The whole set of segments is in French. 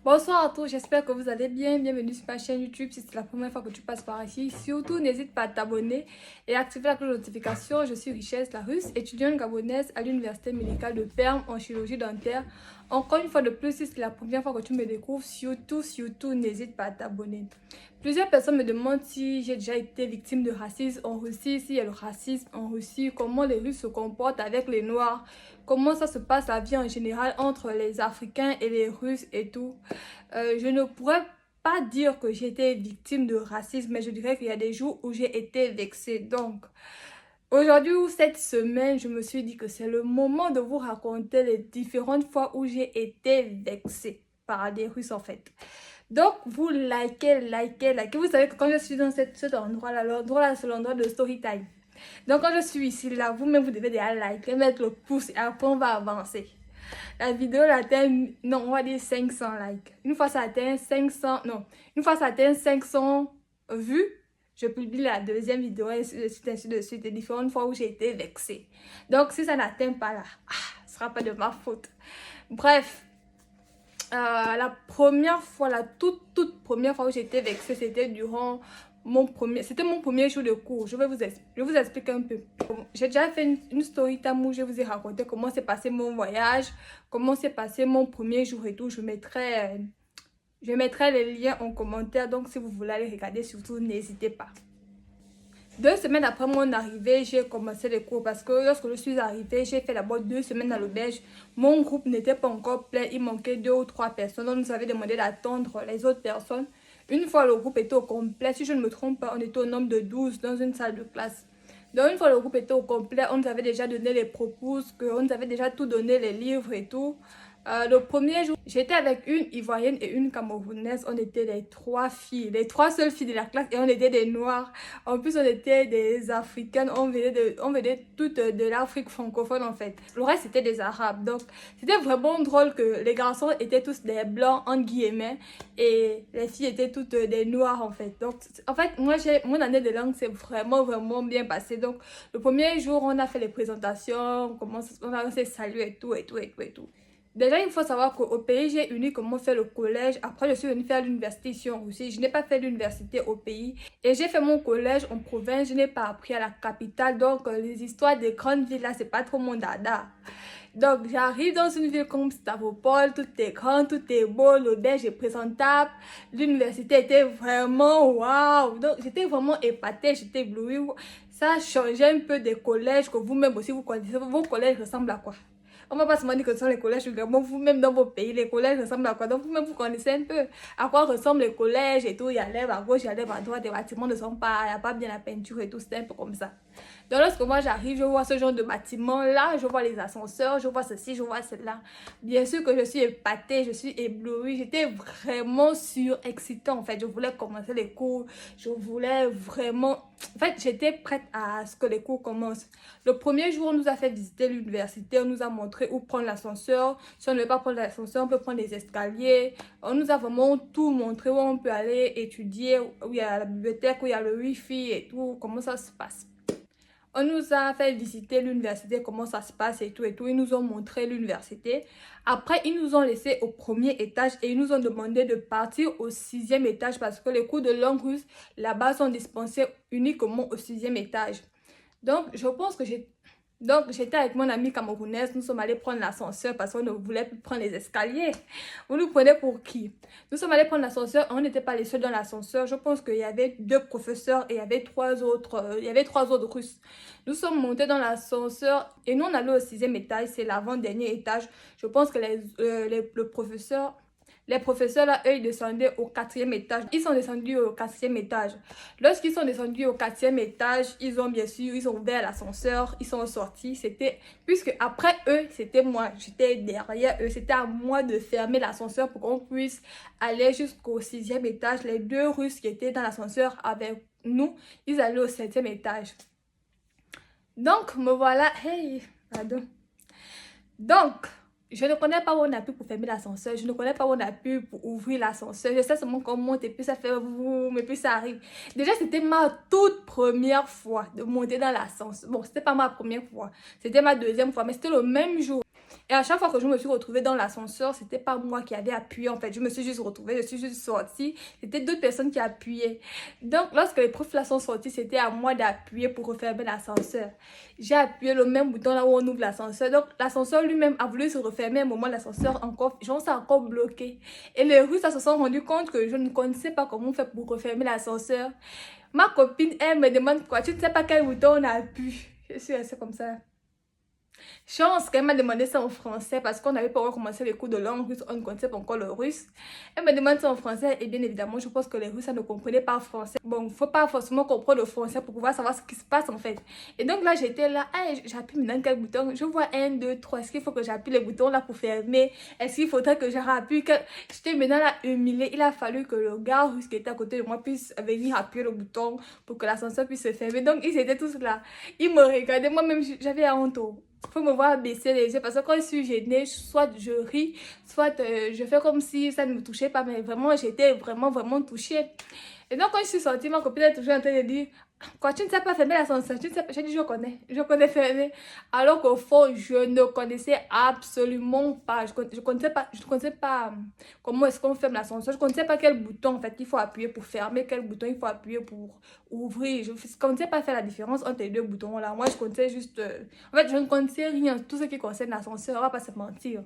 Bonsoir à tous, j'espère que vous allez bien. Bienvenue sur ma chaîne YouTube. Si c'est la première fois que tu passes par ici, surtout n'hésite pas à t'abonner et à activer la cloche de notification. Je suis Richesse Larusse, étudiante gabonaise à l'Université médicale de Perm en chirurgie dentaire. Encore une fois de plus, si c'est la première fois que tu me découvres, surtout n'hésite pas à t'abonner. Plusieurs personnes me demandent si j'ai déjà été victime de racisme en Russie, s'il y a le racisme en Russie, comment les Russes se comportent avec les Noirs, comment ça se passe la vie en général entre les Africains et les Russes et tout. Je ne pourrais pas dire que j'ai été victime de racisme, mais je dirais qu'il y a des jours où j'ai été vexée. Donc, aujourd'hui ou cette semaine, je me suis dit que c'est le moment de vous raconter les différentes fois où j'ai été vexée par des Russes en fait. Donc, vous likez. Vous savez que quand je suis dans cet endroit-là, l'endroit-là, c'est l'endroit de Storytime. Donc, quand je suis ici, là, vous-même, vous devez déjà liker, mettre le pouce et après, on va avancer. La vidéo atteint, non, on va dire 500 likes. Une fois ça atteint 500, non, une fois ça atteint 500 vues, je publie la deuxième vidéo, ainsi de suite, et différentes fois où j'ai été vexée. Donc, si ça n'atteint pas là, ce sera pas de ma faute. Bref, la première fois, la toute première fois où j'ai été vexée, c'était durant mon premier jour de cours. Je vais vous expliquer un peu. J'ai déjà fait une story time où je vous ai raconté comment s'est passé mon voyage, comment s'est passé mon premier jour et tout. Je mettrai les liens en commentaire, donc si vous voulez aller regarder, surtout n'hésitez pas. 2 semaines après mon arrivée, j'ai commencé les cours parce que lorsque je suis arrivée, j'ai fait d'abord 2 semaines à l'auberge. Mon groupe n'était pas encore plein, il manquait 2 ou 3 personnes. On nous avait demandé d'attendre les autres personnes. Une fois le groupe était au complet, si je ne me trompe pas, on était au nombre de 12 dans une salle de classe. Donc une fois le groupe était au complet, on nous avait déjà donné les propos, on nous avait déjà tout donné, les livres et tout. Le premier jour, j'étais avec une Ivoirienne et une Camerounaise. On était les 3 filles, les 3 seules filles de la classe et on était des Noirs. En plus, on était des Africaines. On venait toutes de l'Afrique francophone en fait. Le reste, c'était des Arabes. Donc, c'était vraiment drôle que les garçons étaient tous des Blancs, entre guillemets, et les filles étaient toutes des Noirs en fait. Donc, en fait, moi, mon année de langue s'est vraiment bien passée. Donc, le premier jour, on a fait les présentations, on s'est salué et tout. Déjà, il faut savoir qu'au pays, j'ai uniquement fait le collège. Après, je suis venue faire l'université ici en Russie. Je n'ai pas fait l'université au pays. Et j'ai fait mon collège en province. Je n'ai pas appris à la capitale. Donc, les histoires des grandes villes, là, c'est pas trop mon dada. Donc, j'arrive dans une ville comme Stavropol. Tout est grand, tout est beau. L'auberge est présentable. L'université était vraiment waouh. Donc, j'étais vraiment épatée. J'étais éblouie. Ça changeait un peu des collèges que vous-même aussi vous connaissez. Vos collèges ressemblent à quoi? On va pas se demander que ce sont les collèges du Gabon, vous-même dans vos pays, les collèges ressemblent à quoi? Donc vous-même vous connaissez un peu à quoi ressemblent les collèges et tout. Il y a l'élève à gauche, il y a l'élève à droite, les bâtiments ne sont pas, il n'y a pas bien la peinture et tout, c'est un peu comme ça. Donc lorsque moi j'arrive, je vois ce genre de bâtiment là, je vois les ascenseurs, je vois ceci, je vois cela. Bien sûr que je suis épatée, je suis éblouie, j'étais vraiment surexcitée en fait. Je voulais commencer les cours, je voulais vraiment... En fait, j'étais prête à ce que les cours commencent. Le premier jour, on nous a fait visiter l'université, on nous a montré où prendre l'ascenseur. Si on ne veut pas prendre l'ascenseur, on peut prendre les escaliers. On nous a vraiment tout montré où on peut aller étudier, où il y a la bibliothèque, où il y a le wifi et tout, comment ça se passe. On nous a fait visiter l'université, comment ça se passe et tout. Ils nous ont montré l'université. Après, ils nous ont laissé au premier étage et ils nous ont demandé de partir au 6e étage parce que les cours de langue russe là-bas sont dispensés uniquement au 6e étage. Donc, je pense que j'étais avec mon amie camerounaise, nous sommes allés prendre l'ascenseur parce qu'on ne voulait plus prendre les escaliers. Vous nous prenez pour qui? Nous sommes allés prendre l'ascenseur, on n'était pas les seuls dans l'ascenseur. Je pense qu'il y avait 2 professeurs et il y avait 3 autres Russes. Nous sommes montés dans l'ascenseur et nous on allait au 6e étage, c'est l'avant-dernier étage. Je pense que les professeurs là, eux, ils descendaient au 4e étage. Ils sont descendus au 4e étage. Lorsqu'ils sont descendus au 4e étage, ils ont ouvert l'ascenseur, ils sont sortis. Puisque après eux, c'était moi. J'étais derrière eux. C'était à moi de fermer l'ascenseur pour qu'on puisse aller jusqu'au 6e étage. Les 2 Russes qui étaient dans l'ascenseur avec nous, ils allaient au 7e étage. Donc, me voilà. Hey, pardon. Donc, je ne connais pas où on appuie pour fermer l'ascenseur. Je ne connais pas où on appuie pour ouvrir l'ascenseur. Je sais seulement qu'on monte et puis ça fait boum et puis ça arrive. Déjà, c'était ma toute première fois de monter dans l'ascenseur. Bon, c'était pas ma première fois. C'était ma 2e fois, mais c'était le même jour. Et à chaque fois que je me suis retrouvée dans l'ascenseur, c'était pas moi qui avais appuyé en fait. Je me suis juste retrouvée, je suis juste sortie. C'était d'autres personnes qui appuyaient. Donc lorsque les profs là sont sortis, c'était à moi d'appuyer pour refermer l'ascenseur. J'ai appuyé le même bouton là où on ouvre l'ascenseur. Donc l'ascenseur lui-même a voulu se refermer. À un moment, l'ascenseur encore, genre, c'est encore bloqué. Et les Russes se sont rendus compte que je ne connaissais pas comment on fait pour refermer l'ascenseur. Ma copine, elle me demande quoi. Tu ne sais pas quel bouton on appuie. Je suis restée comme ça. Chance qu'elle m'a demandé ça en français parce qu'on n'avait pas encore commencé les cours de langue russe, on ne connaissait pas encore le russe. Elle me demande ça en français et bien évidemment, je pense que les Russes ça ne comprenaient pas français. Bon, faut pas forcément comprendre le français pour pouvoir savoir ce qui se passe en fait. Et donc là, j'étais là, ah, j'appuie maintenant quel bouton? Je vois 1, 2, 3. Est-ce qu'il faut que j'appuie les boutons là pour fermer? Est-ce qu'il faudrait que je rappuie? J'étais maintenant là humiliée. Il a fallu que le gars russe qui était à côté de moi puisse venir appuyer le bouton pour que l'ascenseur puisse se fermer. Donc ils étaient tous là. Ils me regardaient, moi-même j'avais honte. Faut me voir baisser les yeux parce que quand je suis gênée, soit je ris, soit je fais comme si ça ne me touchait pas, mais vraiment j'étais vraiment touchée. Et donc quand je suis sortie, ma copine est toujours en train de dire quoi, tu ne sais pas fermer l'ascenseur? Tu ne sais pas. J'ai dit je connais fermer. Alors qu'au fond, je ne connaissais absolument pas. Je connaissais pas comment est-ce qu'on ferme l'ascenseur. Je ne connaissais pas quel bouton en fait il faut appuyer pour fermer, quel bouton il faut appuyer pour ouvrir. Je ne connaissais pas faire la différence entre les deux boutons là. Moi je connaissais juste en fait je ne connaissais rien, tout ce qui concerne l'ascenseur, on va pas se mentir.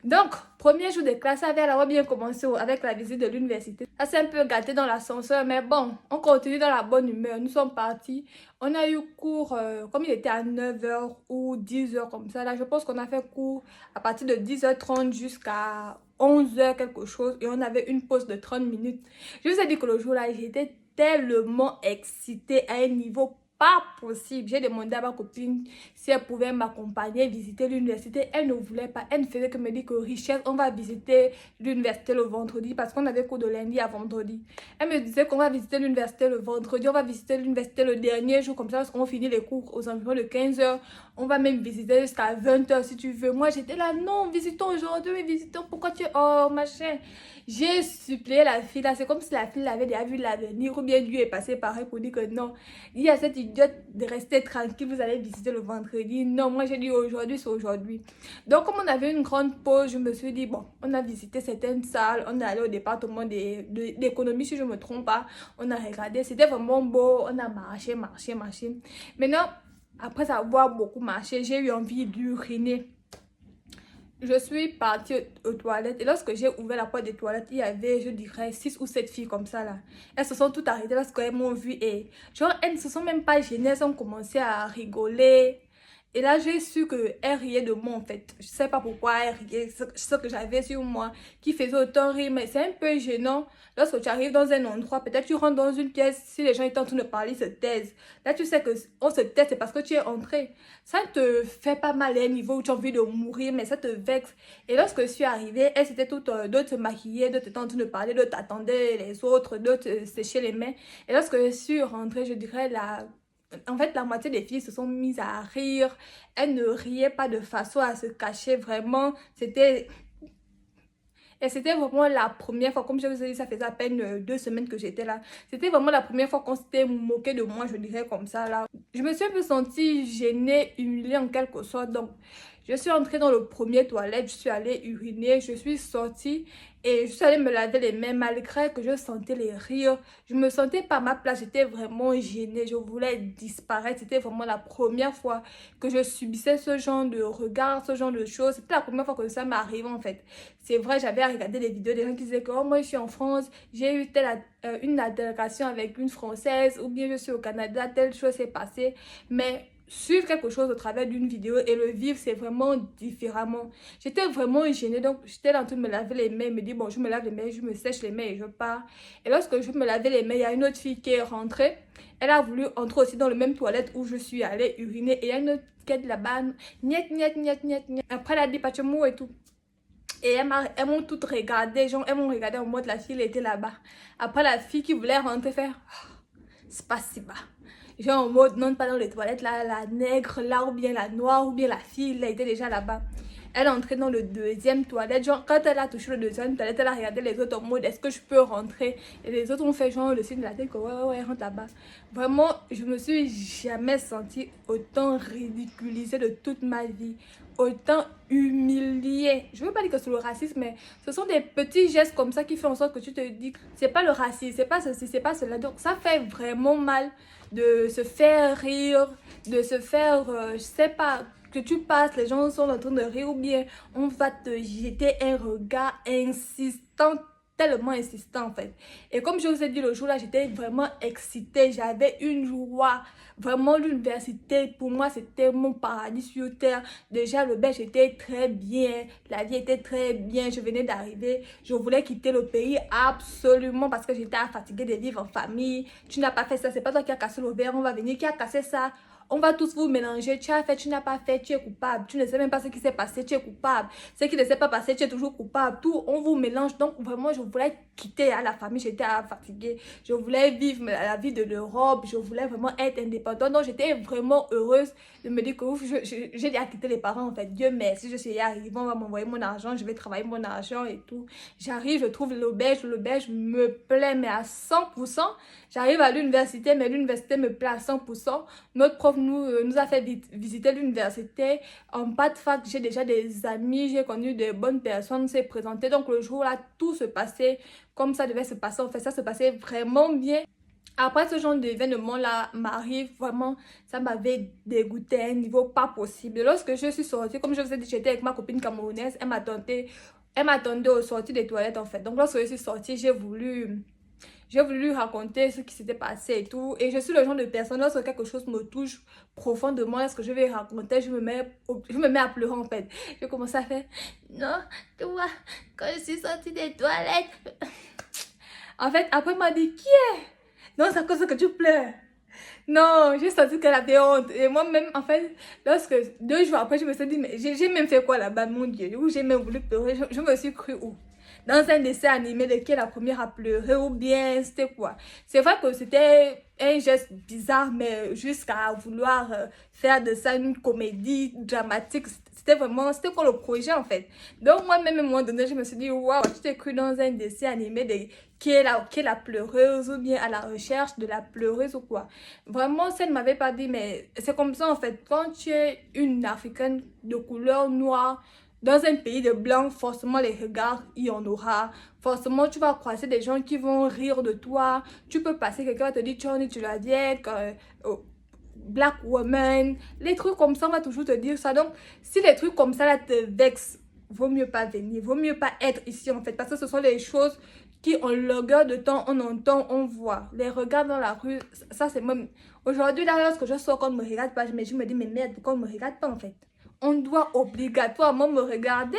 Donc, premier jour de classe, ça avait alors bien commencé avec la visite de l'université. Ça s'est un peu gâté dans l'ascenseur, mais bon, on continue dans la bonne humeur. Nous sommes partis. On a eu cours, comme il était à 9h ou 10h comme ça. Là, je pense qu'on a fait cours à partir de 10h30 jusqu'à 11h quelque chose. Et on avait une pause de 30 minutes. Je vous ai dit que le jour-là, j'étais tellement excitée à un niveau pas possible. J'ai demandé à ma copine si elle pouvait m'accompagner visiter l'université. Elle ne voulait pas. Elle ne faisait que me dire que Richesse, on va visiter l'université le vendredi parce qu'on avait cours de lundi à vendredi. Elle me disait qu'on va visiter l'université le vendredi. On va visiter l'université le dernier jour comme ça parce qu'on finit les cours aux environs de 15h. On va même visiter jusqu'à 20h si tu veux. Moi, j'étais là, non, visitons aujourd'hui, visitons. Pourquoi tu es... Oh, machin. J'ai supplié la fille là. C'est comme si la fille l'avait déjà vu l'avenir ou bien Dieu est passé par elle pour dire que non. Il y a cette idiote de rester tranquille, vous allez visiter le vendredi. Non, moi j'ai dit aujourd'hui, c'est aujourd'hui. Donc comme on avait une grande pause, je me suis dit, bon, on a visité certaines salles, on est allé au département d'économie si je ne me trompe pas. On a regardé, c'était vraiment beau, on a marché. Maintenant, après avoir beaucoup marché, j'ai eu envie d'uriner. Je suis partie aux toilettes et lorsque j'ai ouvert la porte des toilettes, il y avait, je dirais, 6 ou 7 filles comme ça là. Elles se sont toutes arrêtées lorsqu'elles m'ont vu et genre, elles ne se sont même pas gênées, elles ont commencé à rigoler. Et là, j'ai su qu'elle riait de moi en fait. Je sais pas pourquoi elle riait, ce que j'avais sur moi qui faisait autant rire, mais c'est un peu gênant. Lorsque tu arrives dans un endroit, peut-être tu rentres dans une pièce, si les gens étaient en train de parler, ils se taisent. Là, tu sais qu'on se taise, c'est parce que tu es entré. Ça ne te fait pas mal à un niveau où tu as envie de mourir, mais ça te vexe. Et lorsque je suis arrivée, elles étaient toutes, d'autres se maquillaient, d'autres étaient en train de parler, d'autres attendaient les autres, d'autres séchaient les mains. Et lorsque je suis rentrée, je dirais en fait, la moitié des filles se sont mises à rire. Elles ne riaient pas de façon à se cacher vraiment. Et c'était vraiment la première fois, comme je vous ai dit, ça faisait à peine 2 semaines que j'étais là. C'était vraiment la première fois qu'on s'était moqué de moi, je dirais comme ça là. Je me suis un peu sentie gênée, humiliée en quelque sorte. Donc, je suis entrée dans le premier toilette, je suis allée uriner, je suis sortie et je suis allée me laver les mains malgré que je sentais les rires. Je me sentais pas à ma place, j'étais vraiment gênée, je voulais disparaître. C'était vraiment la première fois que je subissais ce genre de regard, ce genre de choses. C'était la première fois que ça m'arrivait en fait. C'est vrai, j'avais regardé des vidéos des gens qui disaient que oh, moi je suis en France, j'ai eu une altercation avec une Française ou bien je suis au Canada, telle chose s'est passée. Mais suivre quelque chose au travers d'une vidéo et le vivre, c'est vraiment différemment. J'étais vraiment gênée, donc j'étais en train de me laver les mains, me dit bon, je me lave les mains, je me sèche les mains et je pars. Et lorsque je me lavais les mains, il y a une autre fille qui est rentrée. Elle a voulu entrer aussi dans le même toilette où je suis allée uriner et il y a une autre qui est là-bas, niet. Après elle a dit pachemou et tout. Et elles m'ont toutes regardé, genre elles m'ont regardé en mode la fille elle était là-bas. Après la fille qui voulait rentrer faire c'est pas si bas. Genre en mode non pas dans les toilettes là, la nègre là ou bien la noire ou bien la fille là était déjà là-bas. Elle est entrée dans le deuxième toilette. Genre, quand elle a touché le deuxième toilette, elle a regardé les autres en mode, est-ce que je peux rentrer? Et les autres ont fait genre le signe de la tête que ouais, rentre là-bas. Vraiment, je me suis jamais sentie autant ridiculisée de toute ma vie. Autant humiliée. Je veux pas dire que c'est le racisme, mais ce sont des petits gestes comme ça qui font en sorte que tu te dis, c'est pas le racisme, c'est pas ceci, c'est pas cela. Donc, ça fait vraiment mal de se faire rire, de se faire, je sais pas, que tu passes, les gens sont en train de rire ou bien on va te jeter un regard insistant, tellement insistant en fait. Et comme je vous ai dit le jour là, j'étais vraiment excitée, j'avais une joie. Vraiment l'université pour moi c'était mon paradis sur terre. Déjà le belge était très bien, la vie était très bien, je venais d'arriver, je voulais quitter le pays absolument parce que j'étais fatiguée de vivre en famille. Tu n'as pas fait ça, c'est pas toi qui as cassé le verre, on va venir, qui a cassé ça? On va tous vous mélanger. Tu as fait, tu n'as pas fait, tu es coupable. Tu ne sais même pas ce qui s'est passé, tu es coupable. Ce qui ne s'est pas passé, tu es toujours coupable. Tout, on vous mélange. Donc, vraiment, je voulais quitter la famille. J'étais fatiguée. Je voulais vivre la vie de l'Europe. Je voulais vraiment être indépendante. Donc, j'étais vraiment heureuse de me dire que j'ai déjà quitté les parents. En fait, Dieu merci, je suis arrivée. On va m'envoyer mon argent. Je vais travailler mon argent et tout. J'arrive, je trouve l'auberge. L'auberge me plaît, mais à 100%. J'arrive à l'université, mais l'université me plaît à 100%. Notre prof nous a fait visiter l'université. En pas de fac, j'ai déjà des amis, j'ai connu de bonnes personnes, s'est présenté. Donc le jour là, tout se passait comme ça devait se passer. En fait, ça se passait vraiment bien. Après ce genre d'événement là m'arrive, vraiment, ça m'avait dégoûté à un niveau pas possible. Lorsque je suis sortie, comme je vous ai dit, j'étais avec ma copine camerounaise, elle m'attendait aux sorties des toilettes en fait. Donc lorsque je suis sortie, j'ai voulu lui raconter ce qui s'était passé et tout. Et je suis le genre de personne, lorsque quelque chose me touche profondément, lorsque je vais raconter, je me mets à pleurer en fait. Je commence à faire, non, tu vois, quand je suis sortie des toilettes. En fait, après, elle m'a dit, qui est? Non, c'est à cause que tu pleures. Non, j'ai senti qu'elle avait honte. Et moi-même, en fait, lorsque 2 jours après, je me suis dit, mais j'ai même fait quoi là-bas, mon Dieu? Où j'ai même voulu pleurer. Je me suis cru où? Dans un dessin animé de qui est la première à pleurer ou bien c'était quoi? C'est vrai que c'était un geste bizarre, mais jusqu'à vouloir faire de ça une comédie dramatique, c'était quoi le projet en fait? Donc moi-même, à un moment donné, je me suis dit, waouh, tu t'es cru dans un dessin animé de qui est la pleureuse ou bien à la recherche de la pleureuse ou quoi? Vraiment, ça ne m'avait pas dit, mais c'est comme ça en fait. Quand tu es une Africaine de couleur noire, dans un pays de blancs, forcément les regards, il y en aura. Forcément, tu vas croiser des gens qui vont rire de toi. Tu peux passer, quelqu'un va te dire, Johnny, tu l'as dit, black woman. Les trucs comme ça, on va toujours te dire ça. Donc, si les trucs comme ça là te vexent, vaut mieux pas venir. Vaut mieux pas être ici en fait. Parce que ce sont les choses qui, en longueur de temps, on entend, on voit. Les regards dans la rue, ça c'est même... Aujourd'hui, là, lorsque je sors, qu'on ne me regarde pas, je me dis, mais merde, pourquoi on ne me regarde pas en fait? On doit obligatoirement me regarder.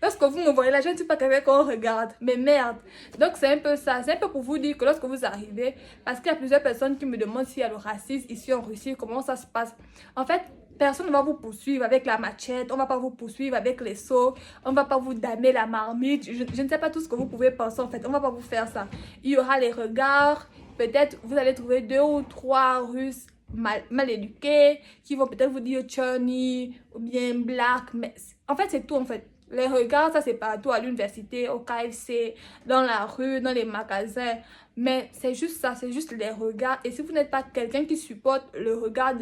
Lorsque vous me voyez là, je ne suis pas quelqu'un qu'on regarde. Mais merde. Donc c'est un peu ça. C'est un peu pour vous dire que lorsque vous arrivez, parce qu'il y a plusieurs personnes qui me demandent s'il y a le racisme ici en Russie, comment ça se passe. En fait, personne ne va vous poursuivre avec la machette. On ne va pas vous poursuivre avec les seaux. On ne va pas vous damer la marmite. Je ne sais pas tout ce que vous pouvez penser en fait. On ne va pas vous faire ça. Il y aura les regards. Peut-être vous allez trouver 2 ou 3 Russes mal éduqués qui vont peut-être vous dire Johnny ou bien Black, mais en fait c'est tout en fait. Les regards, ça c'est partout, à l'université, au KFC, dans la rue, dans les magasins. Mais c'est juste ça, c'est juste les regards. Et si vous n'êtes pas quelqu'un qui supporte le regard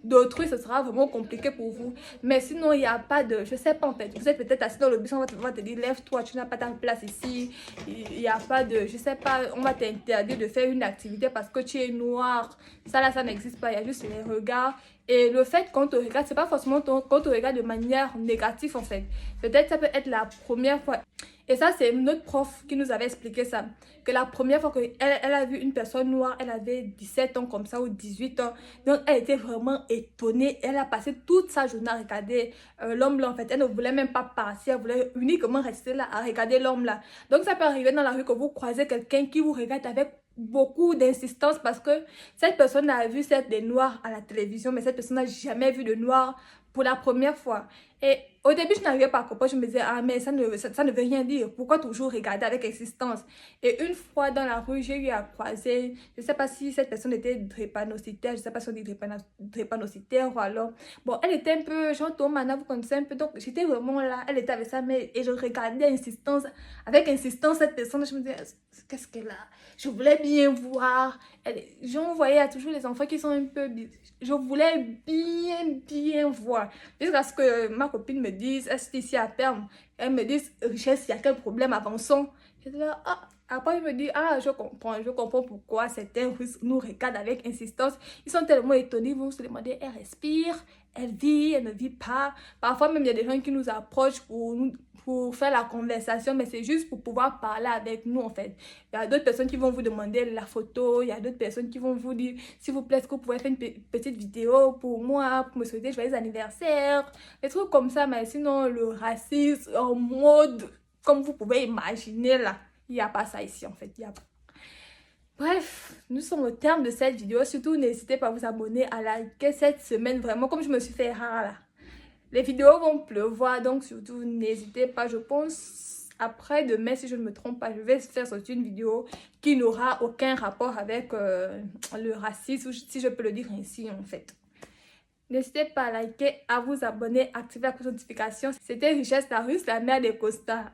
d'autrui, ce sera vraiment compliqué pour vous. Mais sinon, il n'y a pas de... Je sais pas en fait. Vous êtes peut-être assis dans le bus, on va te dire, lève-toi, tu n'as pas ta place ici. Il n'y a pas de... Je sais pas, on va t'interdire de faire une activité parce que tu es noir. Ça là, ça n'existe pas. Il y a juste les regards. Et le fait qu'on te regarde, c'est pas forcément qu'on te regarde de manière négative en fait. Peut-être ça peut être la première fois. Et ça, c'est notre prof qui nous avait expliqué ça. Que la première fois qu'elle a vu une personne noire, elle avait 17 ans comme ça ou 18 ans. Donc, elle était vraiment étonnée. Elle a passé toute sa journée à regarder l'homme là en fait. Elle ne voulait même pas partir. Elle voulait uniquement rester là à regarder l'homme là. Donc, ça peut arriver dans la rue que vous croisez quelqu'un qui vous regarde avec beaucoup d'insistance parce que cette personne a vu des noirs à la télévision, mais cette personne n'a jamais vu de noirs pour la première fois. Et au début, je n'arrivais pas à comprendre. Je me disais, ah, mais ça ne veut rien dire. Pourquoi toujours regarder avec insistance? Et une fois dans la rue, j'ai eu à croiser, je ne sais pas si cette personne était drépanocytaire, je ne sais pas si on dit drépanocytaire ou alors. Bon, elle était un peu, genre, Tomana, vous connaissez un peu. Donc, j'étais vraiment là, elle était avec sa mère et je regardais avec insistance cette personne. Je me disais, qu'est-ce qu'elle a? Je voulais bien voir. J'en voyais, il y a toujours les enfants qui sont un peu. Je voulais bien voir. Jusqu'à ce que ma copine me dise, est-ce ici à terme? Elle me dise, Richesse, il y a quel problème, avançons. J'étais là, ah. Après, il me dit, ah, je comprends pourquoi certains Russes nous regardent avec insistance. Ils sont tellement étonnés, ils vont se demander, elle respire, elle vit, elle ne vit pas. Parfois, même, il y a des gens qui nous approchent pour faire la conversation, mais c'est juste pour pouvoir parler avec nous, en fait. Il y a d'autres personnes qui vont vous demander la photo, il y a d'autres personnes qui vont vous dire, s'il vous plaît, est-ce que vous pouvez faire une petite vidéo pour moi, pour me souhaiter joyeux anniversaire, des trucs comme ça, mais sinon, le racisme en mode, comme vous pouvez imaginer là, il n'y a pas ça ici, en fait, il y a pas. Bref, nous sommes au terme de cette vidéo. Surtout, n'hésitez pas à vous abonner, à liker cette semaine, vraiment, comme je me suis fait rare là. Les vidéos vont pleuvoir, donc surtout, n'hésitez pas. Je pense, après demain, si je ne me trompe pas, je vais faire sortir une vidéo qui n'aura aucun rapport avec le racisme, ou si je peux le dire ainsi, en fait. N'hésitez pas à liker, à vous abonner, activer la notification. C'était Richesse la Russe, la mère des costards.